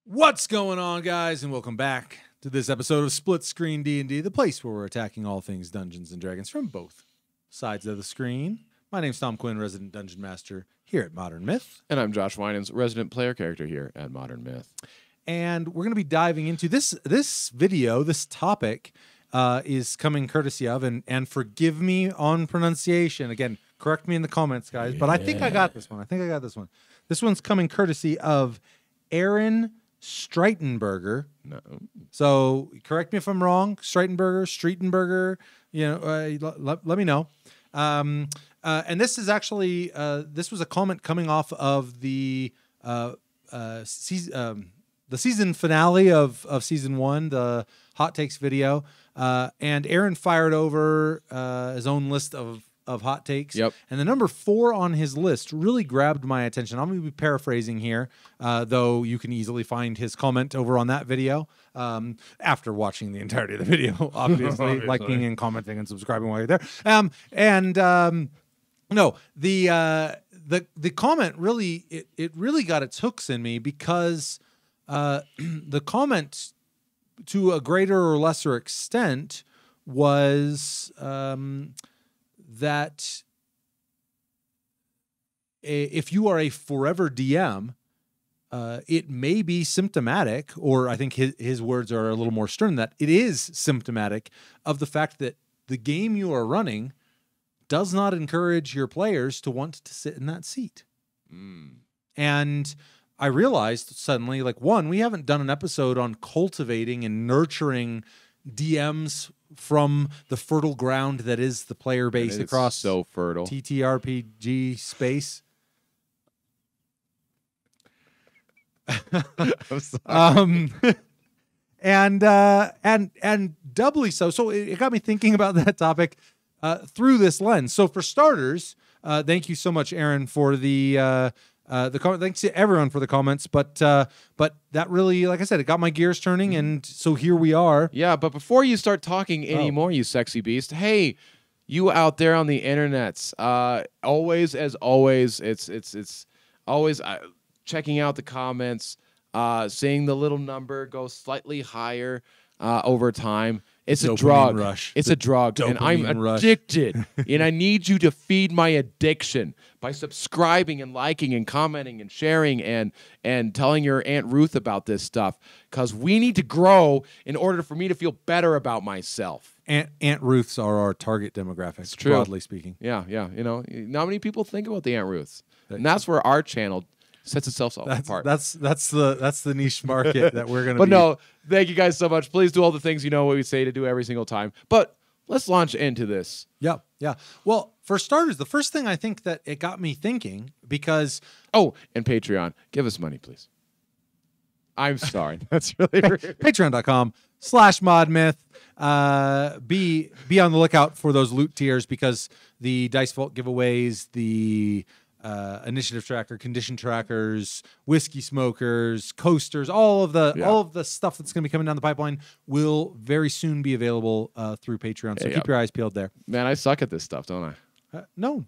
What's going on, guys, and welcome back to this episode of Split Screen D&D, the place where we're attacking all things Dungeons & Dragons from both sides of the screen. My name's Tom Quinn, resident Dungeon Master here at Modern Myth. And I'm Josh Winans, resident player character here at Modern Myth. And we're going to be diving into this video. This topic is coming courtesy of, and forgive me on pronunciation. Again, correct me in the comments, guys, but I think I got this one. This one's coming courtesy of Aaron Streitenberger. No. So correct me if I'm wrong. Streitenberger, let me know. And this is actually this was a comment coming off of the season finale of season 1, the hot takes video. And Aaron fired over his own list of hot takes. Yep. And the number 4 on his list really grabbed my attention. I'm going to be paraphrasing here, though you can easily find his comment over on that video after watching the entirety of the video, obviously. Liking and commenting and subscribing while you're there. No, the comment really, it really got its hooks in me because the comment, to a greater or lesser extent, was that if you are a forever DM, it may be symptomatic, or I think his words are a little more stern, that it is symptomatic of the fact that the game you are running does not encourage your players to want to sit in that seat. And I realized suddenly, we haven't done an episode on cultivating and nurturing DMs from the fertile ground that is the player base across so fertile TTRPG space. I'm sorry. And doubly so. So it got me thinking about that topic through this lens. So for starters, thank you so much, Aaron, for the comment. Thanks to everyone for the comments, but that really, like I said, it got my gears turning, and so here we are. Yeah, but before you start talking anymore, you sexy beast, hey, you out there on the internets, always, as always, it's always checking out the comments, seeing the little number go slightly higher over time. It's a drug. Rush. It's a drug, and I'm addicted. And I need you to feed my addiction by subscribing and liking and commenting and sharing and telling your Aunt Ruth about this stuff, because we need to grow in order for me to feel better about myself. Aunt Ruths are our target demographic, It's true. broadly speaking. Yeah. Not many people think about the Aunt Ruths, and that's where our channel sets itself apart. That's the niche market that we're gonna. But no, thank you guys so much. Please do all the things what we say to do every single time. But let's launch into this. Yeah. Well, for starters, the first thing I think that it got me thinking, because and Patreon, give us money, please. I'm sorry, that's really rude. Patreon.com/modmyth. Be on the lookout for those loot tiers, because the Dice Vault giveaways, the initiative tracker, condition trackers, whiskey smokers, coasters, all of the stuff that's going to be coming down the pipeline will very soon be available through Patreon. So keep your eyes peeled there. Man, I suck at this stuff, don't I? No.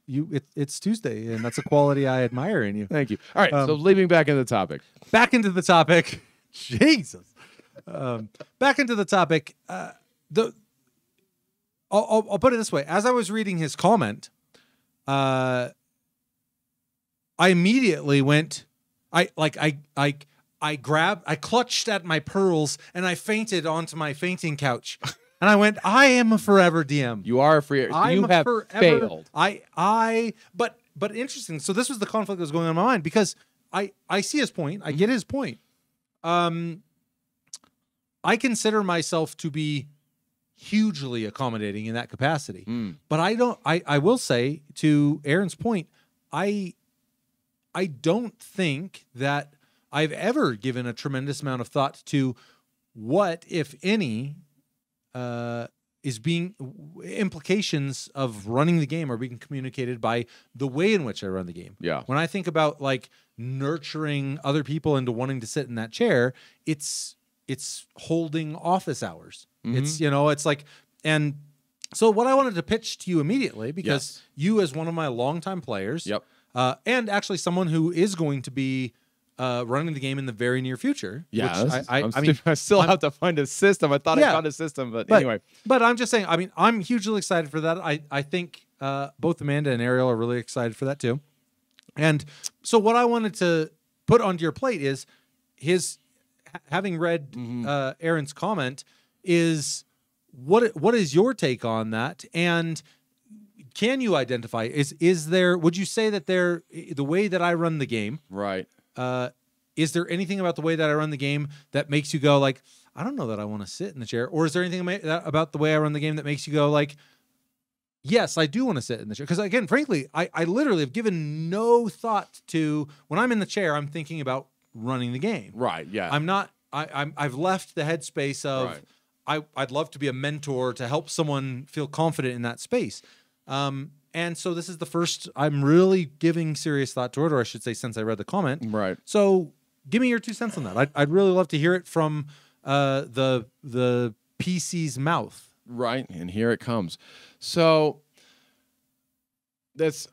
It's Tuesday, and that's a quality I admire in you. Thank you. All right, so leaping back into the topic. Jesus. Back into the topic. I'll put it this way: as I was reading his comment, I immediately went. I clutched at my pearls and I fainted onto my fainting couch. And I went, I am a forever DM. You are a free. You have failed. But interesting. So this was the conflict that was going on in my mind, because I see his point. I get his point. I consider myself to be hugely accommodating in that capacity. But I will say, to Aaron's point, I don't think that I've ever given a tremendous amount of thought to what, if any, is being implications of running the game are being communicated by the way in which I run the game. Yeah. When I think about nurturing other people into wanting to sit in that chair, it's holding office hours. It's and so what I wanted to pitch to you immediately, because you, as one of my longtime players, and actually someone who is going to be running the game in the very near future. Yeah, which I mean, I still have to find a system. I thought I found a system, but anyway. But I'm just saying, I mean, I'm hugely excited for that. I think both Amanda and Ariel are really excited for that too. And so what I wanted to put onto your plate is having read Aaron's comment, is what is your take on that? And can you identify, is there, would you say that the way that I run the game, right? Is there anything about the way that I run the game that makes you go like, I don't know that I want to sit in the chair? Or is there anything about the way I run the game that makes you go like, yes, I do want to sit in the chair? Because again, frankly, I literally have given no thought to, when I'm in the chair, I'm thinking about running the game. Right. Yeah. I'm not. I've left the headspace of I'd love to be a mentor to help someone feel confident in that space. And so this is the first I'm really giving serious thought to it, or I should say, since I read the comment. Right. So give me your 2 cents on that. I'd really love to hear it from the PC's mouth. Right, and here it comes. So that's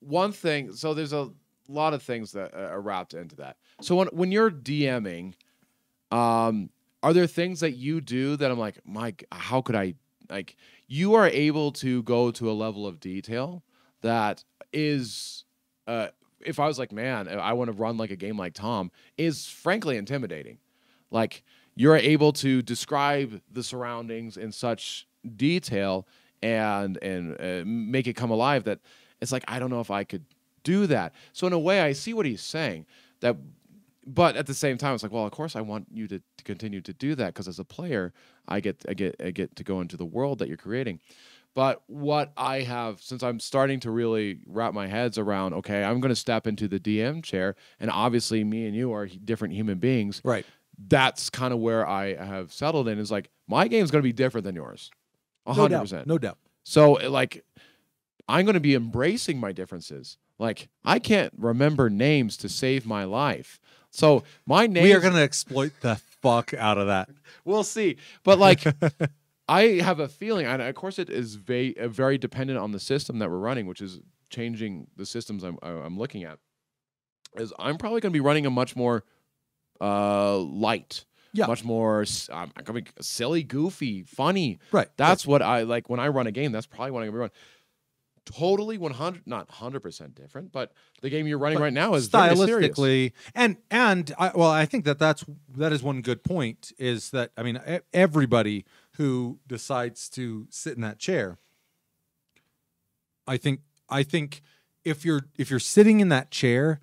one thing. So there's a lot of things that are wrapped into that. So when you're DMing, are there things that you do that I'm like, Mike, how could I, like, you are able to go to a level of detail that is, if I was like, man, I want to run like a game like Tom, is frankly intimidating. Like, you're able to describe the surroundings in such detail and make it come alive that it's like, I don't know if I could do that. So in a way, I see what he's saying. But at the same time, it's like, well, of course I want you to continue to do that, because as a player, I get to go into the world that you're creating. But what I have, since I'm starting to really wrap my heads around, okay, I'm going to step into the DM chair, and obviously me and you are different human beings. Right. That's kind of where I have settled in, is like, my game's going to be different than yours. 100%. No doubt. So, like, I'm going to be embracing my differences. Like, I can't remember names to save my life. So my name. We are going to exploit the fuck out of that. We'll see. But like, I have a feeling, and of course it is very dependent on the system that we're running, which is changing the systems I'm looking at. Is I'm probably going to be running a much more light, much more going to be silly, goofy, funny. Right. That's what I like when I run a game. That's probably what I'm going to be running. Totally not 100% different, but the game you're running right now is stylistically very serious. I think that is one good point, is that, I mean, everybody who decides to sit in that chair, I think if you're sitting in that chair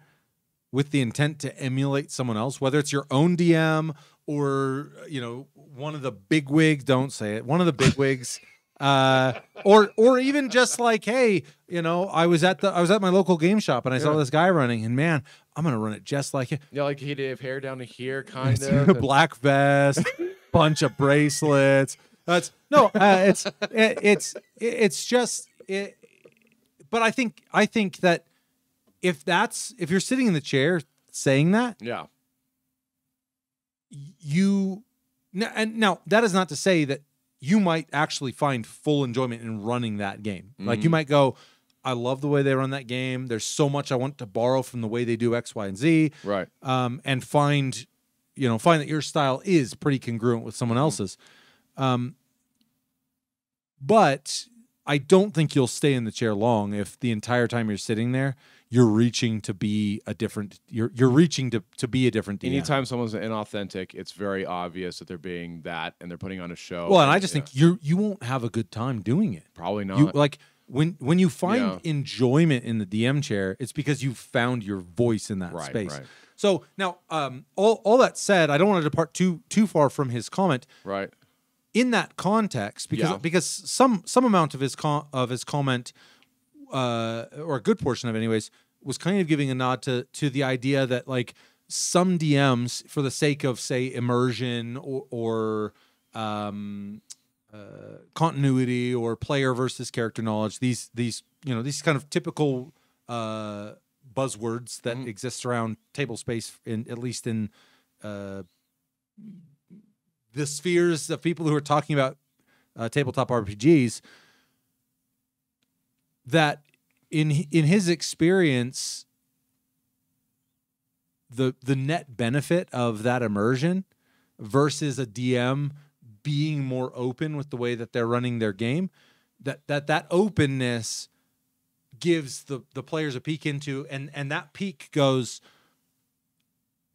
with the intent to emulate someone else, whether it's your own DM or, you know, one of the bigwigs, don't say it, one of the bigwigs. Or even just like, hey, you know, I was at my local game shop and I saw this guy running, and man, I'm gonna run it just like him. Yeah, like he'd have hair down to here, kind of, a black vest, bunch of bracelets. It's just it. But I think that if you're sitting in the chair saying that, yeah, now that is not to say that you might actually find full enjoyment in running that game. Like, you might go, I love the way they run that game. There's so much I want to borrow from the way they do X, Y, and Z. Right. And find that your style is pretty congruent with someone else's. But I don't think you'll stay in the chair long if the entire time you're sitting there, you're reaching to be a different. You're reaching to be a different DM. Anytime someone's inauthentic, it's very obvious that they're being that and they're putting on a show. Well, and I just think you won't have a good time doing it. Probably not. When you find enjoyment in the DM chair, it's because you've found your voice in that space. Right. So now, all that said, I don't want to depart too far from his comment. Right. In that context, because some amount of his comment, or a good portion of it anyways, was kind of giving a nod to the idea that, like, some DMs, for the sake of, say, immersion or continuity or player versus character knowledge, these kind of typical buzzwords that exist around table space, at least in the spheres of people who are talking about tabletop RPGs, that in his experience, the net benefit of that immersion versus a DM being more open with the way that they're running their game, that openness gives the players a peek into, and that peek goes,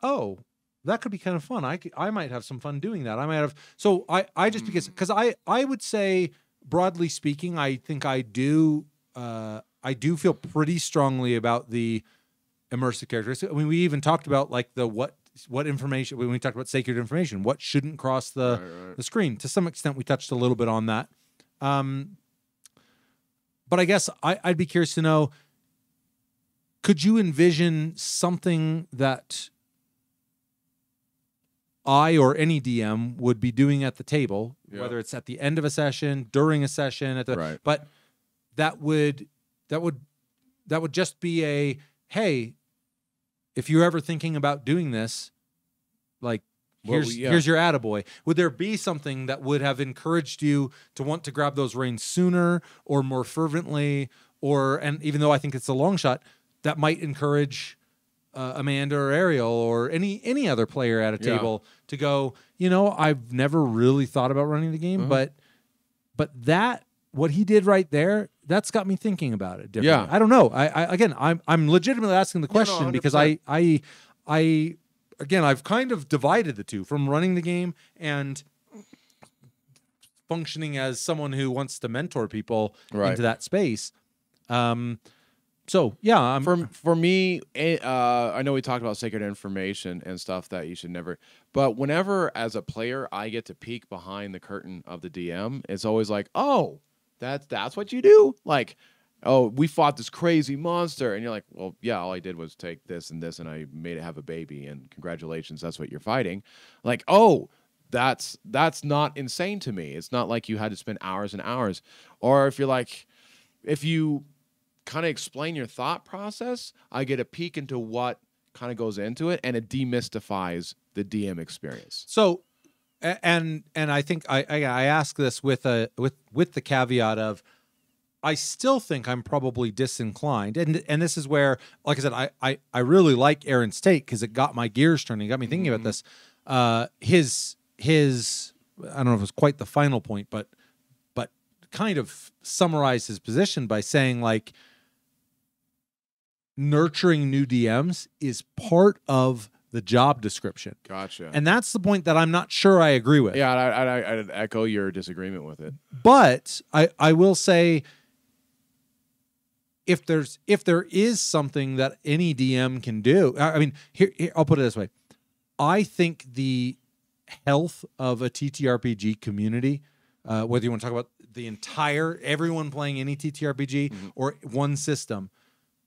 oh, that could be kind of fun. I might have some fun doing that. I might have. So I just because I would say, broadly speaking, I think I do feel pretty strongly about the immersive characteristics. I mean, we even talked about like the what information, when we talked about sacred information, what shouldn't cross the screen. To some extent, we touched a little bit on that. But I guess I'd be curious to know, could you envision something that I or any DM would be doing at the table, whether it's at the end of a session, during a session, but that would just be a, hey, if you're ever thinking about doing this, like, here's your attaboy. Would there be something that would have encouraged you to want to grab those reins sooner or more fervently, and even though I think it's a long shot, that might encourage Amanda or Ariel or any other player at a table to go, I've never really thought about running the game, but that, what he did right there, that's got me thinking about it differently. Yeah. I don't know. I'm legitimately asking the question because I've kind of divided the two from running the game and functioning as someone who wants to mentor people into that space. So yeah, for me, I know we talked about sacred information and stuff that you should never. But whenever, as a player, I get to peek behind the curtain of the DM, it's always like, oh, that's what you do. Like, oh, we fought this crazy monster, and you're like, well, yeah, all I did was take this and this, and I made it have a baby, and congratulations, that's what you're fighting. Like, oh, that's not insane to me. It's not like you had to spend hours and hours. Or if you kind of explain your thought process, I get a peek into what kind of goes into it, and it demystifies the DM experience. So, and I think I ask this with the caveat of, I still think I'm probably disinclined, and this is where, like I said, I really like Aaron's take because it got my gears turning, got me thinking about this. His I don't know if it was quite the final point, but kind of summarized his position by saying, like, nurturing new DMs is part of the job description. Gotcha. And that's the point that I'm not sure I agree with. Yeah, I'd echo your disagreement with it. But I will say, if there is something that any DM can do, I mean, here I'll put it this way. I think the health of a TTRPG community, whether you want to talk about everyone playing any TTRPG or one system,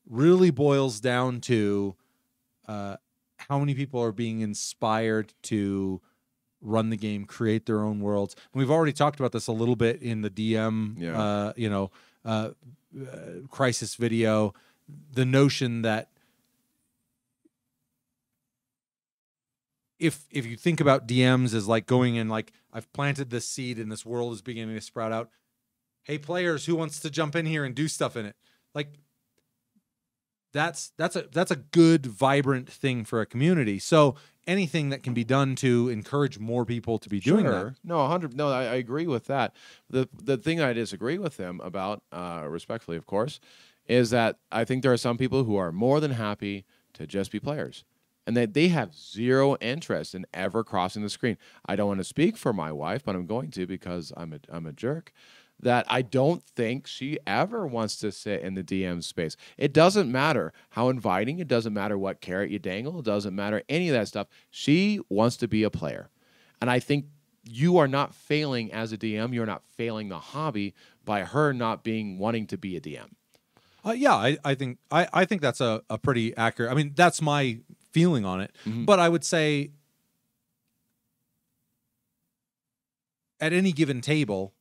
really boils down to how many people are being inspired to run the game, create their own worlds. And we've already talked about this a little bit in the DM, crisis video. The notion that if you think about DMs as like going in, like, I've planted this seed and this world is beginning to sprout out. Hey, players, who wants to jump in here and do stuff in it? Like, that's a good, vibrant thing for a community. So anything that can be done to encourage more people to be doing that. No, 100. No, I agree with that. The thing I disagree with him about, respectfully, of course, is that I think there are some people who are more than happy to just be players, and that they have zero interest in ever crossing the screen. I don't want to speak for my wife, but I'm going to because I'm a jerk. That I don't think she ever wants to sit in the DM space. It doesn't matter how inviting. It doesn't matter what carrot you dangle. It doesn't matter any of that stuff. She wants to be a player. And I think you are not failing as a DM. You're not failing the hobby by her not wanting to be a DM. Yeah, I think that's a pretty accurate. I mean, that's my feeling on it. But I would say at any given table,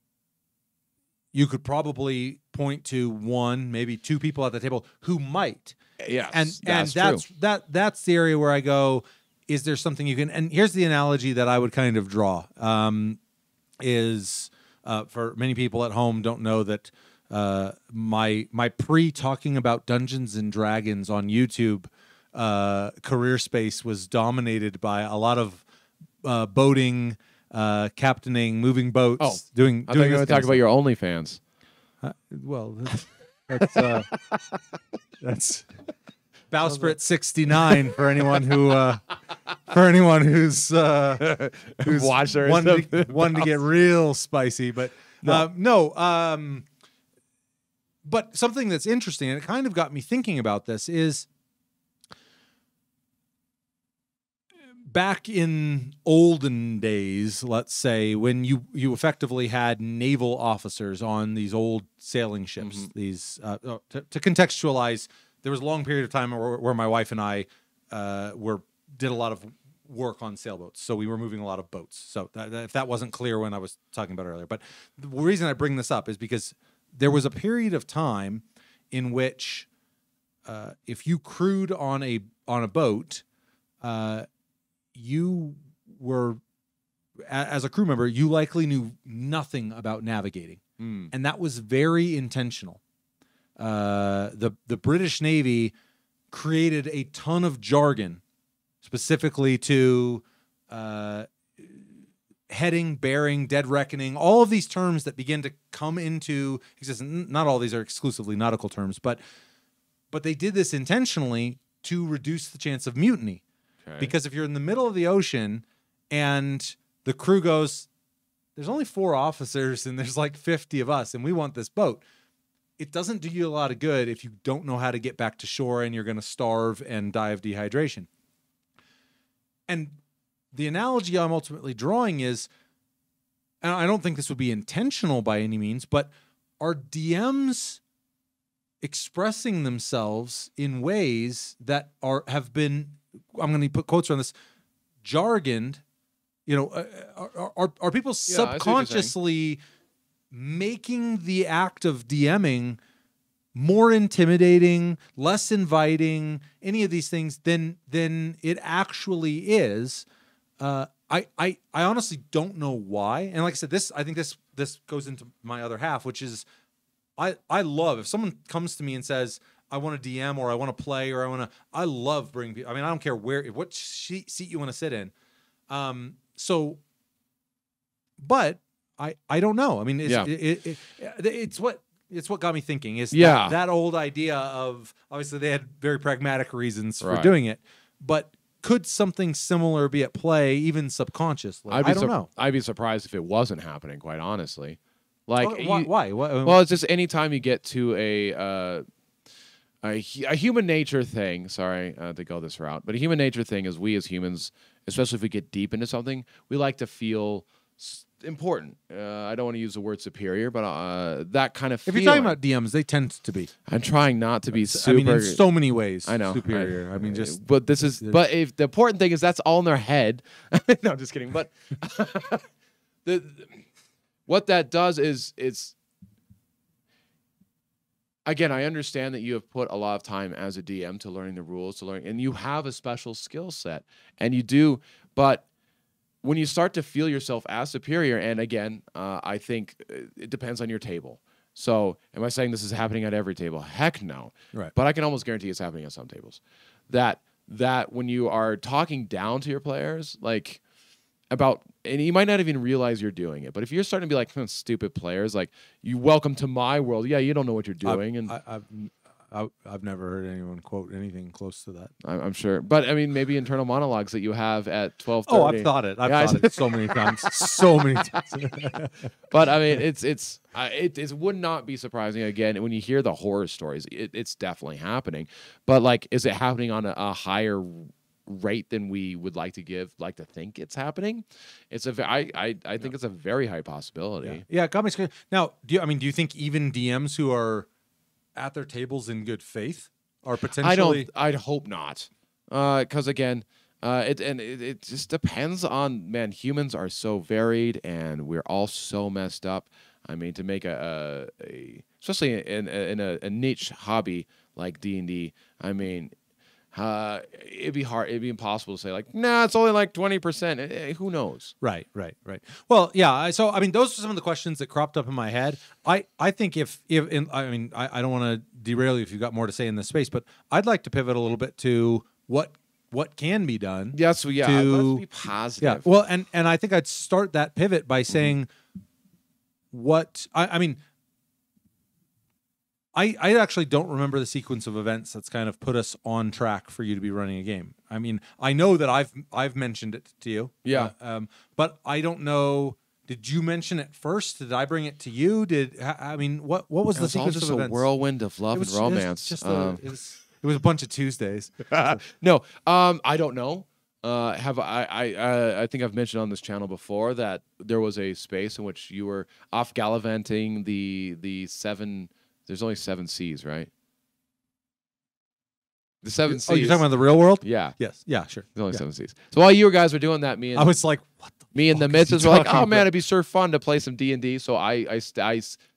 you could probably point to one, maybe two people at the table who might. Yeah, and that's the area where I go, is there something you can? And here's the analogy that I would kind of draw. Is for many people at home don't know that my pre talking about Dungeons and Dragons on YouTube career space was dominated by a lot of boating, captaining, moving boats, doing. I thought you were going to talk about your OnlyFans. Well, that's Bowsprit 69 for anyone who's Watched her one to get real spicy, but no. But something that's interesting, and it kind of got me thinking about this, is back in olden days, let's say, when you effectively had naval officers on these old sailing ships. These to contextualize, there was a long period of time where my wife and I did a lot of work on sailboats, so we were moving a lot of boats. So if that wasn't clear when I was talking about it earlier, but the reason I bring this up is because there was a period of time in which if you crewed on a boat, you were, as a crew member, you likely knew nothing about navigating, and that was very intentional. The British Navy created a ton of jargon specifically to heading, bearing, dead reckoning, all of these terms that begin to come into existence. Not all of these are exclusively nautical terms, but they did this intentionally to reduce the chance of mutiny. Okay. Because if you're in the middle of the ocean and the crew goes, there's only 4 officers and there's like 50 of us and we want this boat, it doesn't do you a lot of good if you don't know how to get back to shore and you're going to starve and die of dehydration. And the analogy I'm ultimately drawing is, and I don't think this would be intentional by any means, but are DMs expressing themselves in ways that have been, I'm going to put quotes on this, jargoned? You know, are people subconsciously making the act of DMing more intimidating, less inviting, any of these things than it actually is? I honestly don't know why. And like I said, I think this goes into my other half, which is I love if someone comes to me and says, I want to DM or I want to play or I love bringing people. I mean, I don't care what seat you want to sit in. But I don't know. I mean, it's what got me thinking is that old idea of, obviously they had very pragmatic reasons for doing it, but could something similar be at play, even subconsciously? I don't know. I'd be surprised if it wasn't happening, quite honestly. Like, why? Well, it's just anytime you get to a human nature thing. Sorry to go this route, but a human nature thing is we as humans, especially if we get deep into something, we like to feel important. I don't want to use the word superior, but that kind of feeling. If you're talking about DMs, they tend to be. I'm trying not to be super. I mean, in so many ways, I know superior. I mean, just. But this is. But if the important thing is that's all in their head. No, just kidding. But what that does is it's. Again, I understand that you have put a lot of time as a DM to learning the rules, and you have a special skill set, and you do, but when you start to feel yourself as superior, and again, I think it depends on your table. So am I saying this is happening at every table? Heck no. Right. But I can almost guarantee it's happening at some tables. That when you are talking down to your players, like about, and you might not even realize you're doing it, but if you're starting to be like, stupid players, like, you welcome to my world. Yeah, you don't know what you're doing. I've never heard anyone quote anything close to that. I'm sure, but I mean, maybe internal monologues that you have at 12:30. Oh, I've thought it. I've thought it so many times, so many times. But I mean, it would not be surprising again when you hear the horror stories. It's definitely happening, but like, is it happening on a higher rate than we would like to think it's happening? I think it's a very high possibility. Yeah, got me scared. Now, do you think even DMs who are at their tables in good faith are potentially? I'd hope not, because again, it just depends on, man. Humans are so varied, and we're all so messed up. I mean, to make especially in a niche hobby like D&D, I mean, it'd be hard. It'd be impossible to say like, nah, it's only like 20%. Who knows? Right. Well, yeah. So, I mean, those are some of the questions that cropped up in my head. I think I don't want to derail you if you've got more to say in this space, but I'd like to pivot a little bit to what can be done. Yeah, so yeah, let's be positive. Yeah, well, and I think I'd start that pivot by saying what I mean. I actually don't remember the sequence of events that's kind of put us on track for you to be running a game. I mean, I know that I've mentioned it to you. Yeah. But I don't know. Did you mention it first? Did I bring it to you? I mean, what was the sequence of events? It was a whirlwind of love and romance. It was a bunch of Tuesdays. No, I don't know. I think I've mentioned on this channel before that there was a space in which you were off gallivanting the 7. There's only 7 seas, right? The 7 seas. Oh, you're talking about the real world? Yeah. Yes. Yeah, sure. There's only 7 seas. So while you guys were doing that, I was like, what the me and the fuck missus were like, oh, man, about? it'd be so fun to play some D&D. So I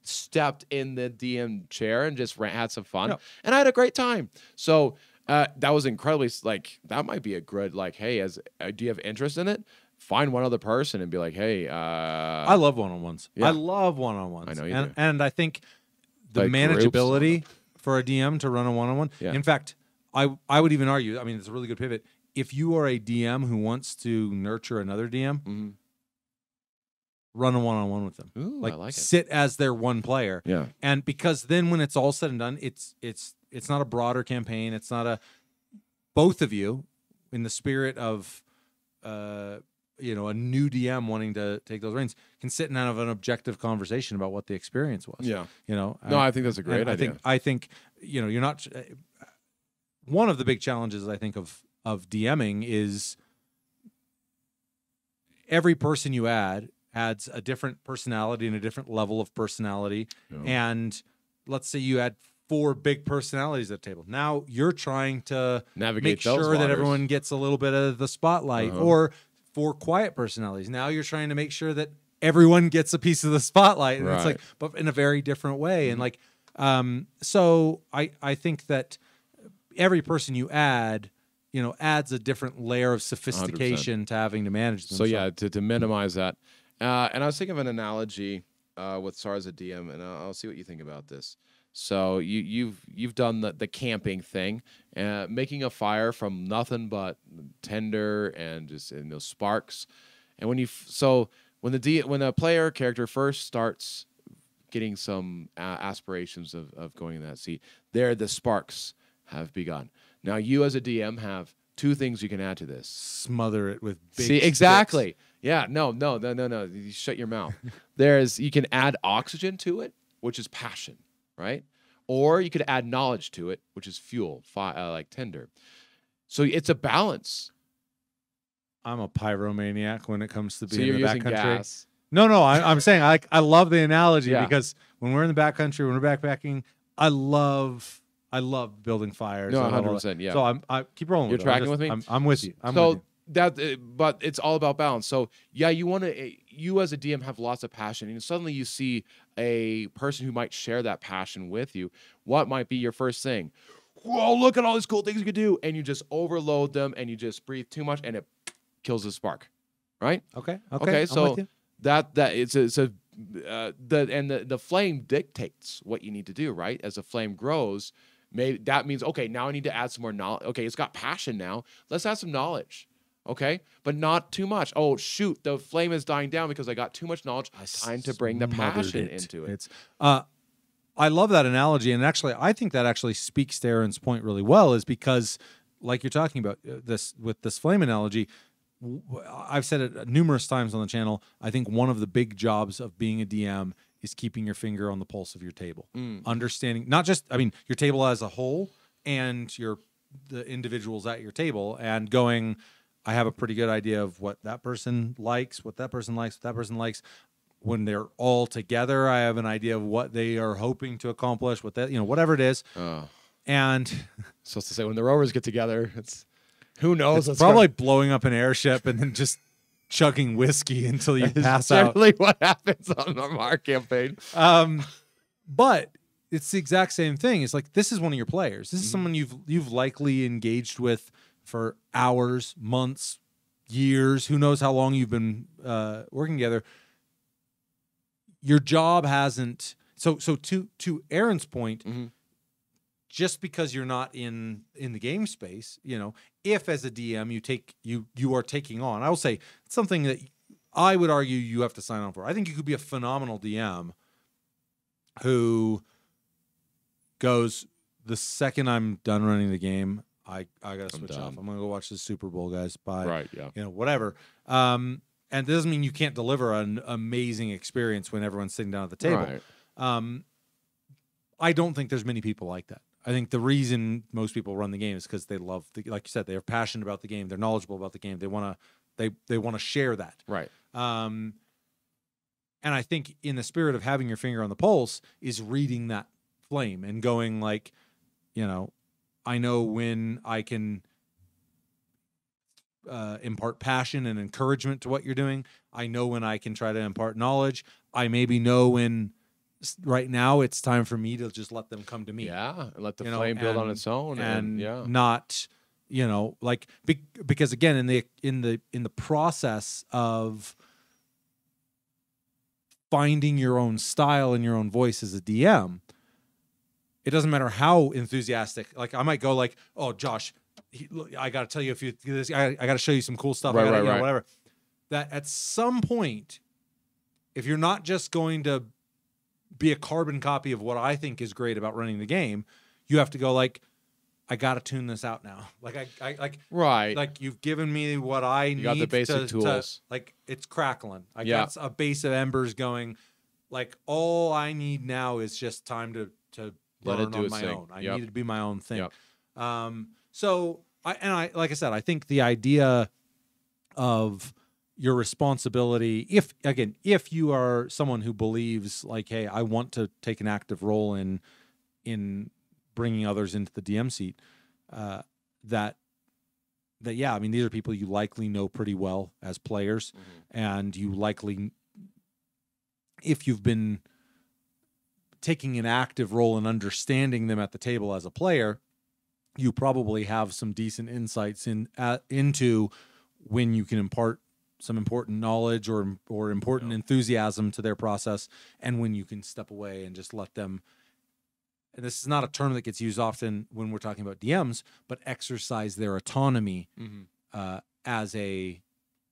stepped in the DM chair and just had some fun. Yeah. And I had a great time. So that was incredibly, like, that might be a good, like, hey, do you have interest in it? Find one other person and be like, hey. I love one-on-ones. Yeah. I love one-on-ones. I know you do. And I think the Like manageability for a DM to run a one-on-one. Yeah. In fact, I would even argue, I mean, it's a really good pivot. If you are a DM who wants to nurture another DM, run a one-on-one with them. Ooh, I like it. Sit as their one player. Yeah. And because then when it's all said and done, it's not a broader campaign. It's not both of you in the spirit of a new DM wanting to take those reins can sit and have an objective conversation about what the experience was. Yeah. No, I think that's a great idea. I think you're not. One of the big challenges I think of DMing is every person you adds a different personality and a different level of personality. Yeah. And let's say you add 4 big personalities at the table. Now you're trying to navigate make sure that everyone gets a little bit of the spotlight, or 4 quiet personalities. Now you're trying to make sure that everyone gets a piece of the spotlight, and it's like, but in a very different way. And like, so I think that every person you add, adds a different layer of sophistication 100%. To having to manage them. So yeah, to minimize that. And I was thinking of an analogy with SAR as a DM, and I'll see what you think about this. So you've done the camping thing, making a fire from nothing but tinder and just those sparks. And when the player character first starts getting some aspirations of going in that seat, the sparks have begun. Now you as a DM have 2 things you can add to this. Smother it with big exactly. sticks. Yeah, no. You shut your mouth. You can add oxygen to it, which is passion, right? Or you could add knowledge to it, which is fuel, like tinder. So it's a balance. I'm a pyromaniac when it comes to being you're in the using backcountry. Gas. No, I'm saying I love the analogy because when we're in the backcountry, when we're backpacking, I love building fires. No, 100%. Yeah. So I keep rolling. You're with tracking it. with me. I'm with you. I'm with you. But it's all about balance. So yeah, you as a DM have lots of passion, and suddenly you see a person who might share that passion with you. What might be your first thing? Whoa, look at all these cool things you could do, and you just overload them, and you just breathe too much, and it kills the spark, right? Okay. So the flame dictates what you need to do, right? As the flame grows, maybe that means okay, now I need to add some more knowledge. Okay, it's got passion now. Let's add some knowledge. Okay, but not too much. Oh shoot, the flame is dying down because I got too much knowledge. Time to bring the passion into it. I love that analogy, and actually, I think that actually speaks to Aaron's point really well. Is because, like you're talking about this with this flame analogy, I've said it numerous times on the channel. I think one of the big jobs of being a DM is keeping your finger on the pulse of your table, understanding not just your table as a whole and the individuals at your table, and going, I have a pretty good idea of what that person likes, what that person likes, what that person likes. When they're all together, I have an idea of what they are hoping to accomplish, what that, whatever it is. And supposed to say when the rowers get together, who knows? It's probably blowing up an airship and then just chugging whiskey until you pass out. Generally what happens on our campaign. But it's the exact same thing. It's like, this is one of your players. This is someone you've likely engaged with for hours, months, years, who knows how long you've been working together. Your job hasn't. So to Aaron's point, just because you're not in the game space, if as a DM you are taking on, I will say it's something that I would argue you have to sign on for. I think you could be a phenomenal DM who goes, the second I'm done running the game, I gotta switch off. I'm gonna go watch the Super Bowl, guys. Bye. Right. Yeah. Whatever. And it doesn't mean you can't deliver an amazing experience when everyone's sitting down at the table. Right. I don't think there's many people like that. I think the reason most people run the game is because they love, like you said, they're passionate about the game. They're knowledgeable about the game. They want to share that. Right. And I think in the spirit of having your finger on the pulse is reading that flame and going like, I know when I can impart passion and encouragement to what you're doing. I know when I can try to impart knowledge. I maybe know when right now it's time for me to just let them come to me. Yeah, and let the flame build on its own, and yeah, not like because again in the process of finding your own style and your own voice as a DM, it doesn't matter how enthusiastic. Like I might go like, "Oh, Josh, I got to tell you if you do this, I got to show you some cool stuff, right. Whatever." That at some point, if you're not just going to be a carbon copy of what I think is great about running the game, you have to go like, I got to tune this out now. Like I like right. Like you've given me what I need. You got the basic tools. Like it's crackling. I got a base of embers going. Like all I need now is just time to let learn it do on its my thing. own. I need it to be my own thing. Yep. So I like I said, I think the idea of your responsibility, if you are someone who believes like, hey, I want to take an active role in bringing others into the DM seat, that yeah, I mean, these are people you likely know pretty well as players, and you likely, if you've been taking an active role in understanding them at the table as a player, you probably have some decent insights into when you can impart some important knowledge or important enthusiasm to their process, and when you can step away and just let them. And this is not a term that gets used often when we're talking about DMs, but exercise their autonomy as a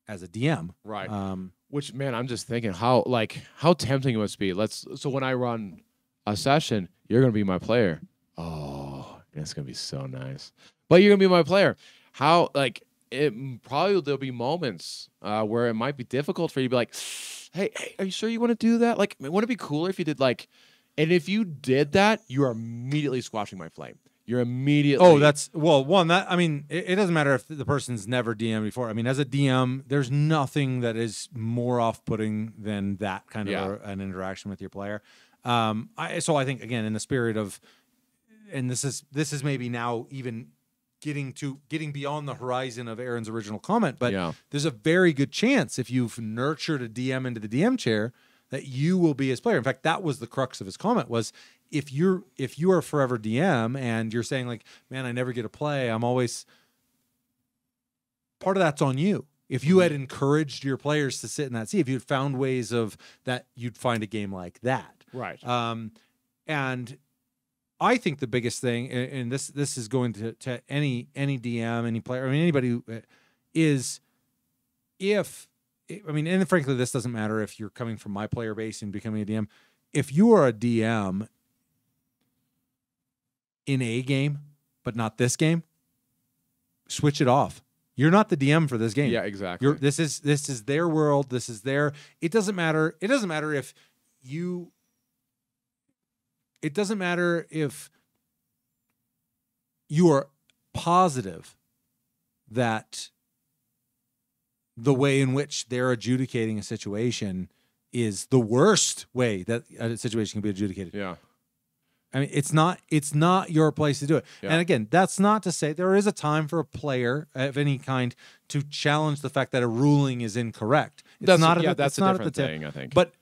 DM. Right. Which, man, I'm just thinking how tempting it must be. So when I run a session, you're gonna be my player. Oh, it's gonna be so nice. But you're gonna be my player. How there'll be moments where it might be difficult for you to be like, hey, are you sure you want to do that? Like, wouldn't it be cooler if you did and if you did that, you are immediately squashing my flame. You're immediately. Oh, it doesn't matter if the person's never DM'd before. I mean, as a DM, there's nothing that is more off-putting than that kind of an interaction with your player. So I think, again, in the spirit of, and this is maybe now even getting beyond the horizon of Aaron's original comment, but there's a very good chance if you've nurtured a DM into the DM chair that you will be his player. In fact, that was the crux of his comment was if you are forever DM and you're saying like, man, I never get to play, I'm always, part of that's on you. If you had encouraged your players to sit in that seat, if you had found ways of that, you'd find a game like that. Right. And I think the biggest thing, and this is going to any DM, any player, I mean, anybody who is, and frankly, this doesn't matter if you're coming from my player base and becoming a DM. If you are a DM in a game, but not this game, switch it off. You're not the DM for this game. Yeah, exactly. This is their world. This is their. It doesn't matter. It doesn't matter if you. It doesn't matter if you are positive that the way in which they're adjudicating a situation is the worst way that a situation can be adjudicated. Yeah. I mean, it's not your place to do it. Yeah. And again, that's not to say there is a time for a player of any kind to challenge the fact that a ruling is incorrect. That's a different thing, I think. But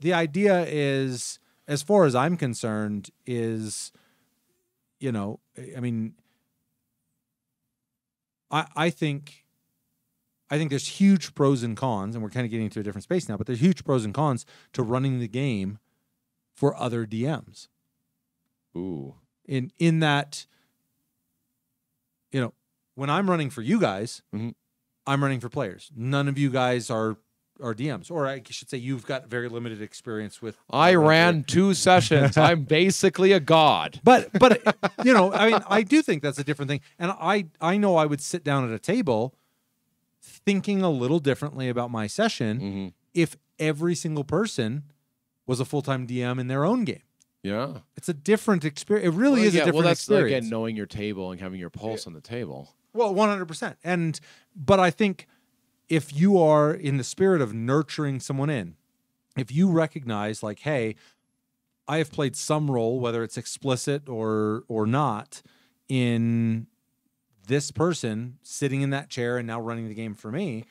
the idea is, as far as I'm concerned, is, I mean, I think there's huge pros and cons, and we're kind of getting into a different space now, but there's huge pros and cons to running the game for other DMs. Ooh. In that, when I'm running for you guys, Mhm. I'm running for players. None of you guys are DMs, or I should say you've got very limited experience with. I ran 2 sessions. I'm basically a god. But you know, I mean, I do think that's a different thing, and I know I would sit down at a table thinking a little differently about my session if every single person was a full-time DM in their own game. Yeah. It's a different experience. It really is a different that's experience. again knowing your table and having your pulse on the table. Well, 100%. But I think if you are in the spirit of nurturing someone in, if you recognize like, hey, I have played some role, whether it's explicit or not, in this person sitting in that chair and now running the game for me.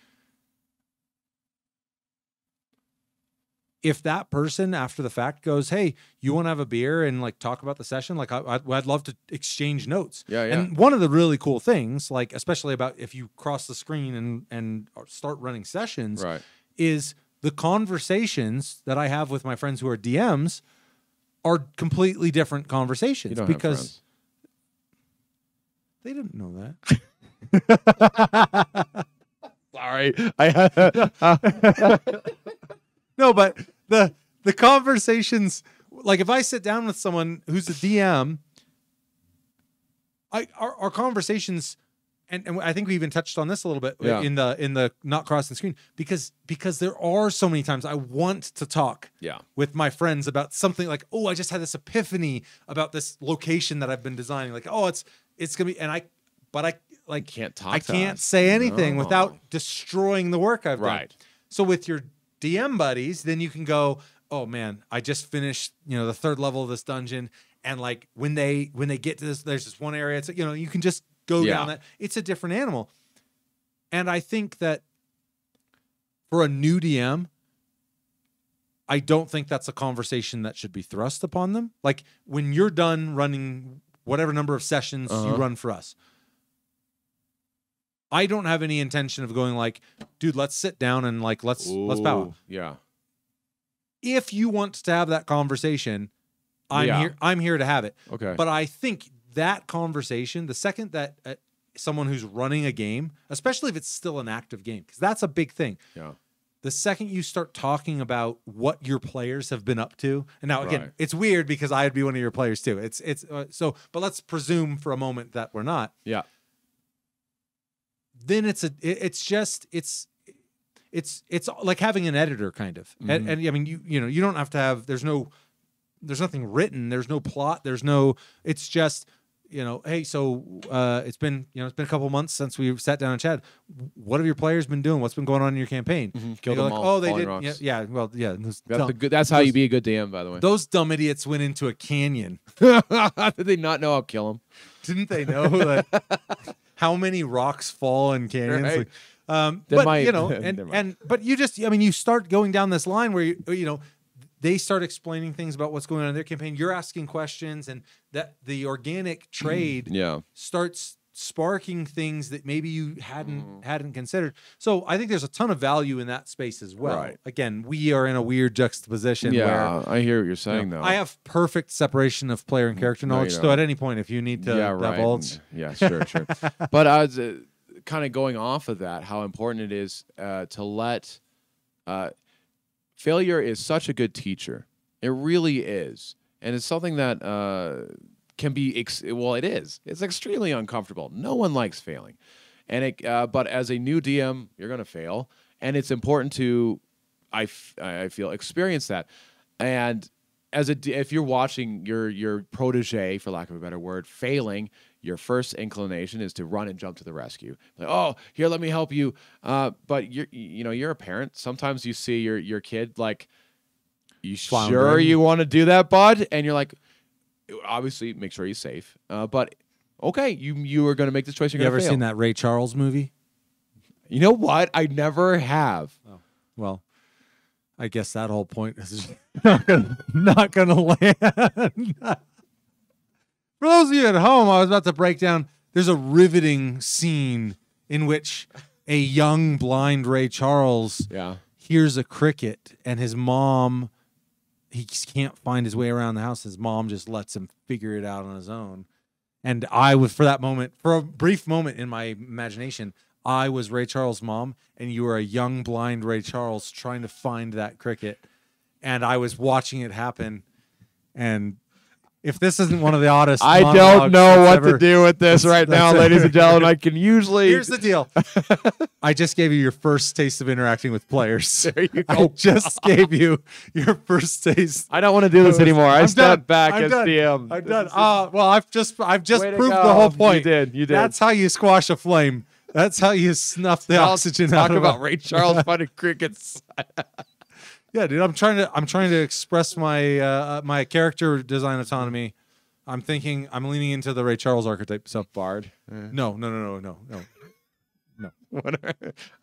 If that person after the fact goes, hey, you want to have a beer and like talk about the session? Like I'd love to exchange notes. Yeah. And one of the really cool things, like especially about if you cross the screen and start running sessions, Right. is the conversations that I have with my friends who are DMs are completely different conversations. You don't because have friends. They didn't know that. Sorry. No, but the conversations, like if I sit down with someone who's a DM, our conversations, and I think we even touched on this a little bit in the not crossing the screen, because there are so many times I want to talk with my friends about something like, oh, I just had this epiphany about this location that I've been designing. Like, oh, it's gonna be, but I can't talk. I can't say anything without destroying the work I've done. So with your DM buddies, then you can go, oh man, I just finished, the 3rd level of this dungeon, and like when they get to this, there's this one area. It's you can just go down that. It's a different animal, and I think that for a new DM, I don't think that's a conversation that should be thrust upon them. Like when you're done running whatever number of sessions you run for us, I don't have any intention of going like, dude, let's sit down and like let's power. Yeah. If you want to have that conversation, I'm here to have it. Okay. But I think that conversation, the second that someone who's running a game, especially if it's still an active game, because that's a big thing. Yeah. The second you start talking about what your players have been up to, and now again, it's weird because I'd be one of your players too. But let's presume for a moment that we're not. Yeah. Then it's like having an editor kind of. And I mean, you don't have to have, there's nothing written, there's no plot, it's just, hey, so it's been a couple months since we sat down and chatted. What have your players been doing? What's been going on in your campaign? Killed them all. Oh, they did. Rocks. Yeah. Well, yeah. That's how you be a good DM, by the way. Those dumb idiots went into a canyon. Did they not know I'll kill them? Didn't they know that? How many rocks fall in canyons? Right. Like, but you just, you start going down this line where they start explaining things about what's going on in their campaign. You're asking questions, and that the organic trade starts sparking things that maybe you hadn't considered. So I think there's a ton of value in that space as well. Right. Again, we are in a weird juxtaposition. Yeah, I hear what you're saying, though. I have perfect separation of player and character knowledge. So at any point, if you need to divulge, sure. But I was kind of going off of that, how important it is to let failure is such a good teacher. It really is, and it's something that can be it is. It's extremely uncomfortable. No one likes failing, and but as a new DM, you're going to fail, and it's important to I feel experience that. And if you're watching your protege, for lack of a better word, failing, your first inclination is to run and jump to the rescue. Like, oh, here, let me help you. But you're a parent. Sometimes you see your kid like, you sure you want to do that, bud? And you're like, obviously, make sure he's safe. But okay, you are going to make this choice. You're going to fail. You ever seen that Ray Charles movie? You know what? I never have. Oh, well, I guess that whole point is not gonna land. For those of you at home, I was about to break down. There's a riveting scene in which a young blind Ray Charles hears a cricket, and his mom, he can't find his way around the house. His mom just lets him figure it out on his own. And I was, for that moment, for a brief moment in my imagination, I was Ray Charles' mom, and you were a young blind Ray Charles trying to find that cricket, and I was watching it happen. And if this isn't one of the oddest, I don't know what to do with this right now, ladies and gentlemen. I can usually. Here's the deal. I just gave you your first taste of interacting with players. There you go. I just gave you your first taste. I don't want to do this anymore. I step back as done. DM. I'm done. Well, I've just proved go. the whole point. You did. That's how you squash a flame. That's how you snuff the oxygen out Talk of about Ray Charles finding crickets. Yeah, dude. I'm trying to express my my character design autonomy. I'm leaning into the Ray Charles archetype. So Bard. no. I'm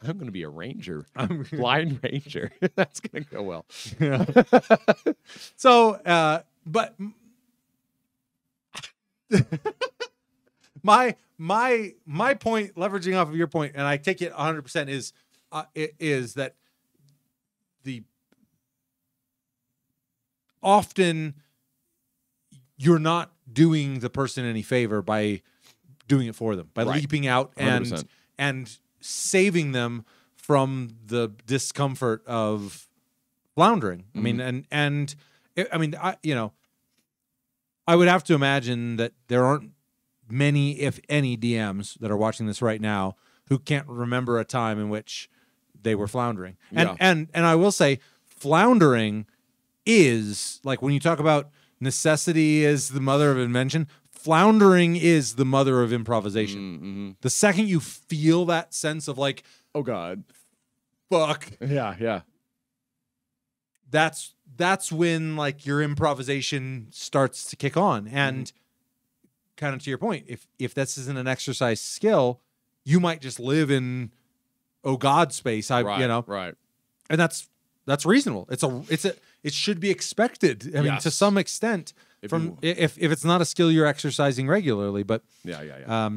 going to be a ranger. I'm blind ranger. That's going to go well. Yeah. So, but my point, leveraging off of your point, and I take it 100%, is that the often you're not doing the person any favor by doing it for them, by leaping out 100%. and saving them from the discomfort of floundering. I mean, I would have to imagine that there aren't many, if any, DMs that are watching this right now who can't remember a time in which they were floundering. And I will say, floundering is, like, when you talk about necessity is the mother of invention, floundering is the mother of improvisation. Mm-hmm. The second you feel that sense of like, oh God, fuck, yeah, that's when like your improvisation starts to kick on. And kind of to your point, if this isn't an exercise skill, you might just live in oh God space. Right. And that's reasonable. It should be expected. I mean, to some extent, if it's not a skill you're exercising regularly. But yeah.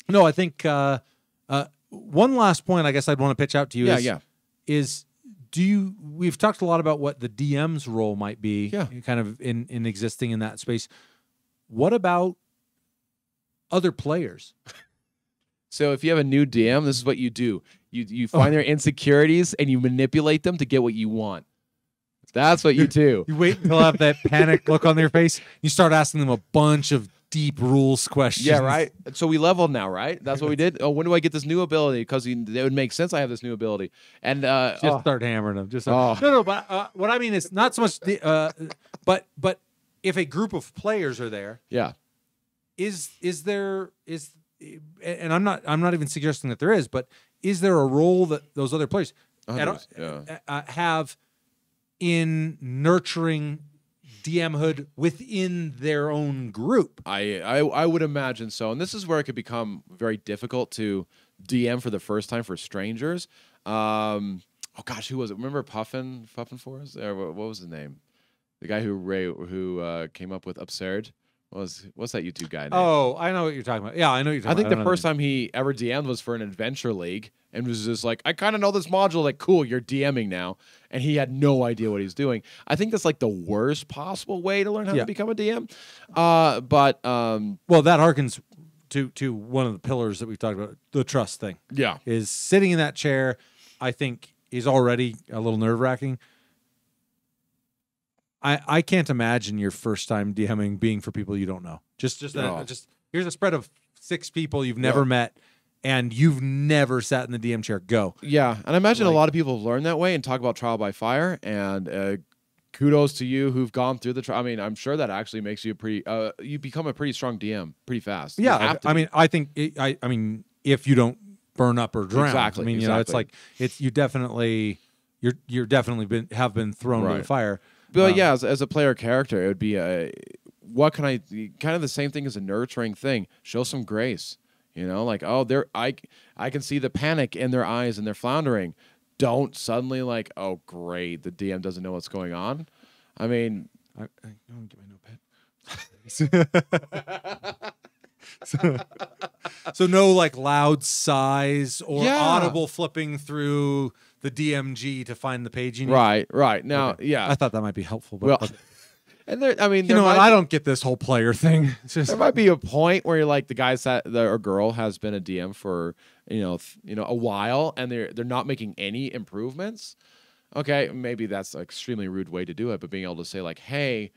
No, I think one last point I guess I'd want to pitch out to you is we've talked a lot about what the DM's role might be, kind of in existing in that space. What about other players? So if you have a new DM, this is what you do. You find their insecurities and you manipulate them to get what you want. That's what you do. You wait until they have that panic look on their face. You start asking them a bunch of deep rules questions. Yeah, right. So we leveled now, right? That's what we did. Oh, when do I get this new ability? Because it would make sense. I have this new ability, and just start hammering them. No. But what I mean is not so much but if a group of players are there, is there, and I'm not even suggesting that there is, but is there a role that those other players have in nurturing DMhood within their own group? I would imagine so, and this is where it could become very difficult to DM for the first time for strangers. Oh gosh, who was it? Remember Puffin Forrest? What was his name? The guy who came up with Absurd. What's that YouTube guy name? Oh, I know what you're talking about. Yeah, I know what you're talking about. I think the first time he ever DM'd was for an adventure league and was just like, I kind of know this module. Like, cool, you're DMing now. And he had no idea what he's doing. I think that's like the worst possible way to learn how to become a DM. Well, that harkens to one of the pillars that we've talked about, the trust thing. Yeah. Is sitting in that chair, I think, is already a little nerve-wracking. I can't imagine your first time DMing being for people you don't know. Just here's a spread of 6 people you've never met, and you've never sat in the DM chair. Go. Yeah, and I imagine a lot of people have learned that way and talk about trial by fire. And kudos to you who've gone through the trial. I mean, I'm sure that actually makes you you become a pretty strong DM pretty fast. Yeah, I think if you don't burn up or drown, exactly. I mean, it's like you're definitely have been thrown to the fire. But as a player character, it would be what can I kind of the same thing as a nurturing thing. Show some grace, like I can see the panic in their eyes and they're floundering. Don't suddenly like, oh great, the DM doesn't know what's going on. I mean, I don't get my notepad. So no like loud sighs or audible flipping through the DMG to find the page you need. Right. Now, I thought that might be helpful. But, well, And there, I mean, You know what? I don't get this whole player thing. It's just there might be a point where you're like the guy or girl has been a DM for a while, and they're not making any improvements. Okay, maybe that's an extremely rude way to do it, but being able to say like, hey,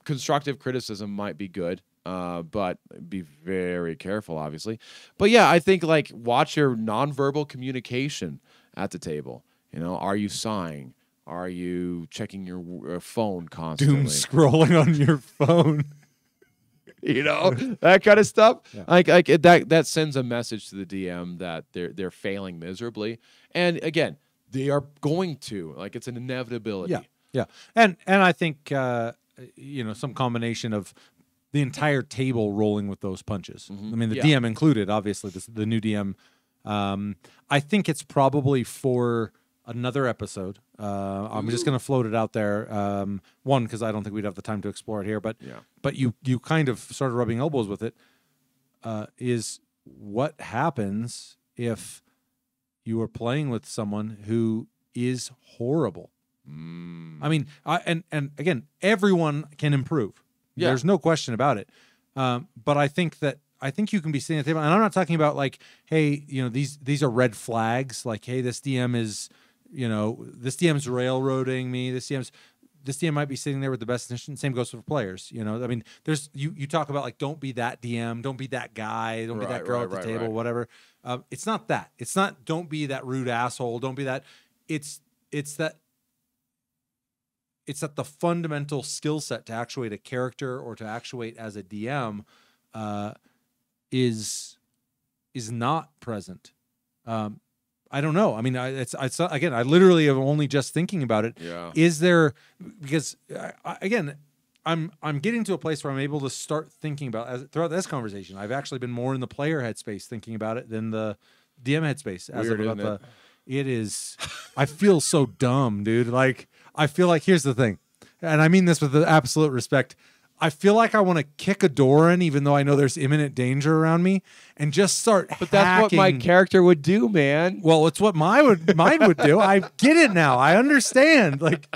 constructive criticism might be good, but be very careful, obviously. But yeah, I think like watch your nonverbal communication at the table. Are you sighing? Are you checking your phone constantly? doom scrolling on your phone. That kind of stuff. Yeah. Like that sends a message to the DM that they're failing miserably. And again, they are going to, like, it's an inevitability. Yeah. And I think some combination of the entire table rolling with those punches. I mean, the DM included, obviously, the new DM. I think it's probably for another episode. I'm just going to float it out there. One, because I don't think we'd have the time to explore it here, but you kind of started rubbing elbows with it. Is what happens if you are playing with someone who is horrible? I mean, and again, everyone can improve. Yeah. There's no question about it. But I think you can be sitting at the table, and I'm not talking about like, hey, these are red flags. Like, hey, this DM is, this DM's railroading me. This DM might be sitting there with the best intention. Same goes for players. I mean, there's you talk about like, don't be that DM, don't be that guy, don't be that girl at the table, whatever. It's not that. It's not don't be that rude asshole. Don't be that. It's that the fundamental skill set to actuate a character or to actuate as a DM is not present. I don't know. I mean, it's again, I literally am only just thinking about it. Yeah. Is there, because again, I'm getting to a place where I'm able to start thinking about, throughout this conversation, I've actually been more in the player headspace thinking about it than the DM headspace. Weird, isn't it? It is. I feel so dumb, dude. Like, I feel like, here's the thing, and I mean this with the absolute respect. I feel like I want to kick a door in, even though I know there's imminent danger around me, and just start. But that's what my character would do, man. Well, it's what mine would do. I get it now. I understand. Like,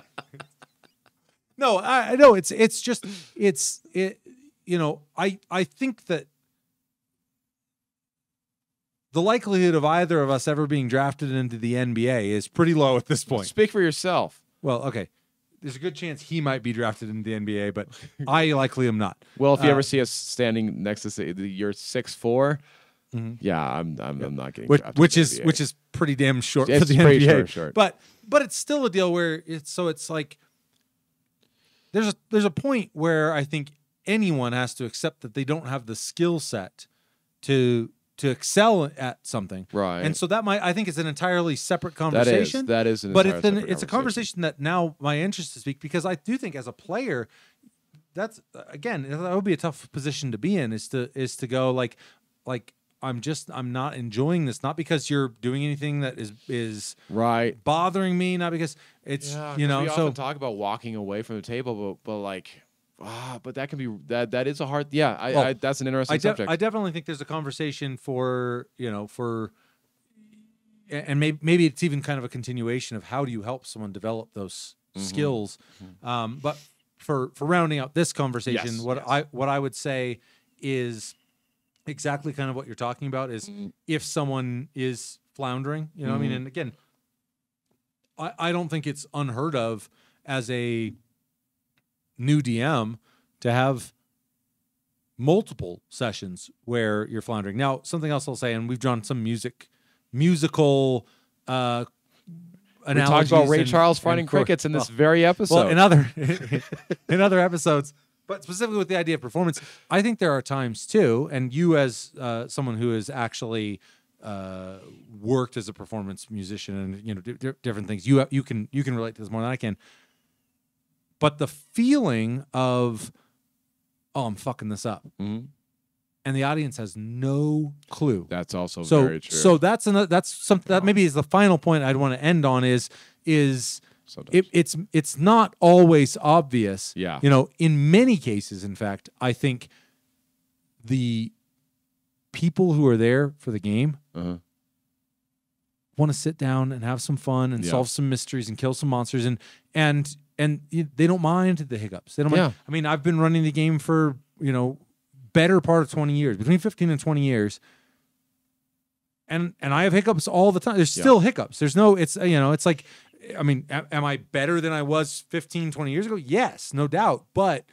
no, I know it's just it. I think that the likelihood of either of us ever being drafted into the NBA is pretty low at this point. Speak for yourself. Well, okay. There's a good chance he might be drafted into the NBA, but I likely am not. Well, if you ever see us standing next to you're 6'4", yeah, I'm not getting drafted which into the NBA. is pretty damn short It's for the pretty NBA. short. But it's still a deal where it's like there's a point where I think anyone has to accept that they don't have the skill set to excel at something, right? And so I think it's an entirely separate conversation. That is, but it's a conversation that now my interest to speak, because I do think as a player, that's again, that would be a tough position to be in. Is to go like I'm not enjoying this, not because you're doing anything that is right bothering me, not because it's we often talk about walking away from the table, but like. But that can be that is a hard that's an interesting subject. I definitely think there's a conversation and maybe it's even kind of a continuation of how do you help someone develop those skills. But for rounding out this conversation, what I would say is exactly kind of what you're talking about is if someone is floundering, I mean, and again, I don't think it's unheard of as a new DM to have multiple sessions where you're floundering. Now, something else I'll say, and we've drawn some musical analogies. We talked about Ray Charles finding crickets in this very episode. Well, in other episodes, but specifically with the idea of performance, I think there are times too, and you as someone who has actually worked as a performance musician and different things, you can relate to this more than I can. But the feeling of, oh, I'm fucking this up, and the audience has no clue. That's also very true. So that's something that maybe is the final point I'd want to end on is it's not always obvious. Yeah. In many cases, in fact, I think the people who are there for the game want to sit down and have some fun and solve some mysteries and kill some monsters and they don't mind the hiccups. They don't mind. I mean, I've been running the game for, better part of 20 years, between 15 and 20 years. And I have hiccups all the time. There's still hiccups. There's no, it's like, I mean, am I better than I was 15, 20 years ago? Yes, no doubt. But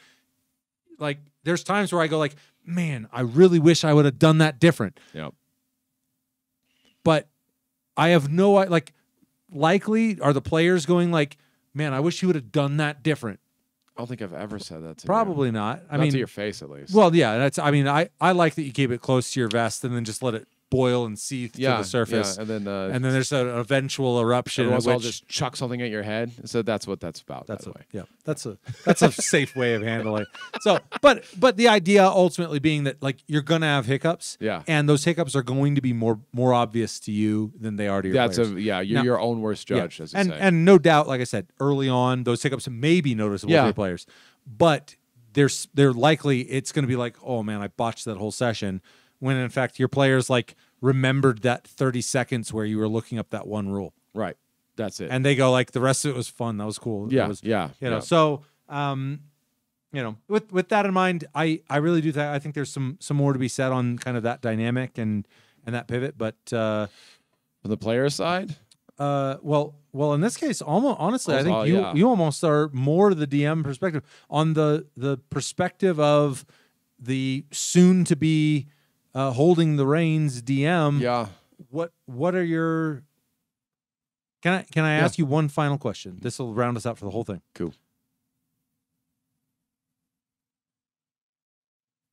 like, there's times where I go like, man, I really wish I would have done that different. Yep. But I have likely are the players going like, man, I wish you would have done that different. I don't think I've ever said that to you. Probably not. I mean, to your face at least. Well, yeah, I like that you keep it close to your vest and then just let it boil and seethe to the surface. Yeah, and then there's an eventual eruption. I'll just chuck something at your head. So that's what that's about. That's the way. Yeah, that's a safe way of handling. So, but the idea ultimately being that like you're gonna have hiccups. Yeah. And those hiccups are going to be more obvious to you than they are to your players. You're your own worst judge, as you say. And no doubt, like I said early on, those hiccups may be noticeable to your players, but they're likely it's going to be like, oh man, I botched that whole session. When in fact your players like remembered that 30 seconds where you were looking up that one rule. Right. That's it. And they go like, the rest of it was fun. That was cool. Yeah. So, with that in mind, I really do I think there's some more to be said on kind of that dynamic and that pivot. But on the player side, well, in this case, honestly, I think you almost are more to the DM perspective on the perspective of the soon to be holding the reins DM. Yeah. What are your? Can I ask you one final question? This will round us out for the whole thing. Cool.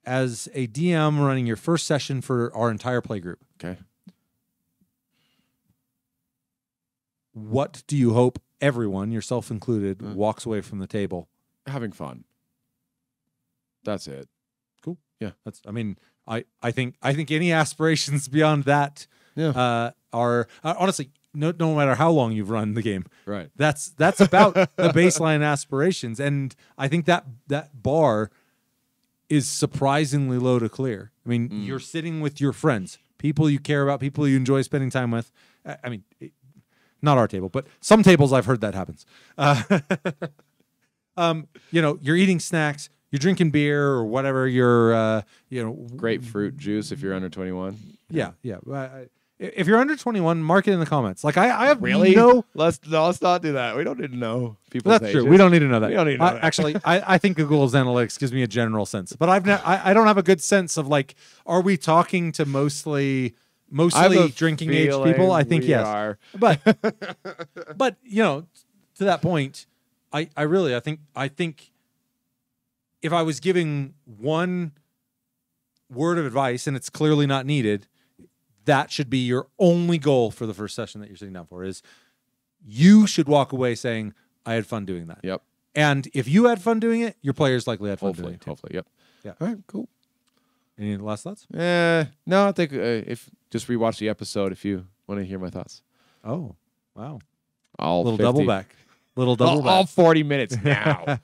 As a DM running your first session for our entire play group, okay, what do you hope everyone, yourself included, walks away from the table? Having fun. That's it. Cool. Yeah. That's. I mean, I think any aspirations beyond that are honestly no matter how long you've run the game. Right. That's about the baseline aspirations, and I think that bar is surprisingly low to clear. I mean, you're sitting with your friends, people you care about, people you enjoy spending time with. I mean, not our table, but some tables I've heard that happens. You're eating snacks, you're drinking beer or whatever. You're, grapefruit juice if you're under 21. Yeah. If you're under 21, mark it in the comments. Like I have really no. Let's not do that. We don't need to know people's That's ages. true. We don't need to know that. We don't need to know that. Actually, I think Google's analytics gives me a general sense, but I don't have a good sense of like, are we talking to mostly drinking age people? I think yes. Are. But to that point, I think if I was giving one word of advice, and it's clearly not needed, that should be your only goal for the first session that you're sitting down for, is you should walk away saying, I had fun doing that. Yep. And if you had fun doing it, your players likely had fun doing it too. Hopefully, yep. Yeah. All right, cool. Any last thoughts? No, I think if just rewatch the episode if you want to hear my thoughts. Oh, wow. All little 50. double back. All 40 minutes now.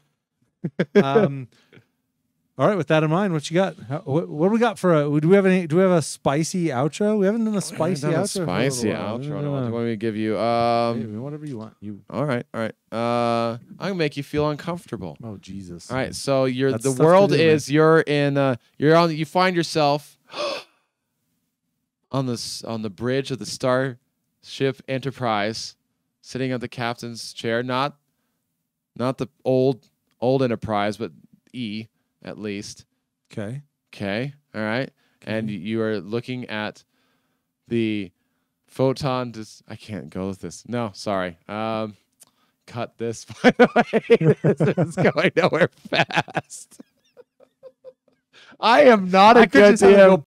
All right, with that in mind, what you got? What do we got for do we have a spicy outro? We haven't done a spicy outro. Spicy outro. What do you want me to give you? Whatever you want. All right. I'm gonna make you feel uncomfortable. Oh Jesus! All right. So you find yourself on the bridge of the Starship Enterprise, sitting at the captain's chair. Not the old Enterprise, but E. At least. Okay. All right. Okay. And you are looking at the photon. I can't go with this. No, sorry. Cut this, by the way. This is going nowhere fast. I am not a good DM.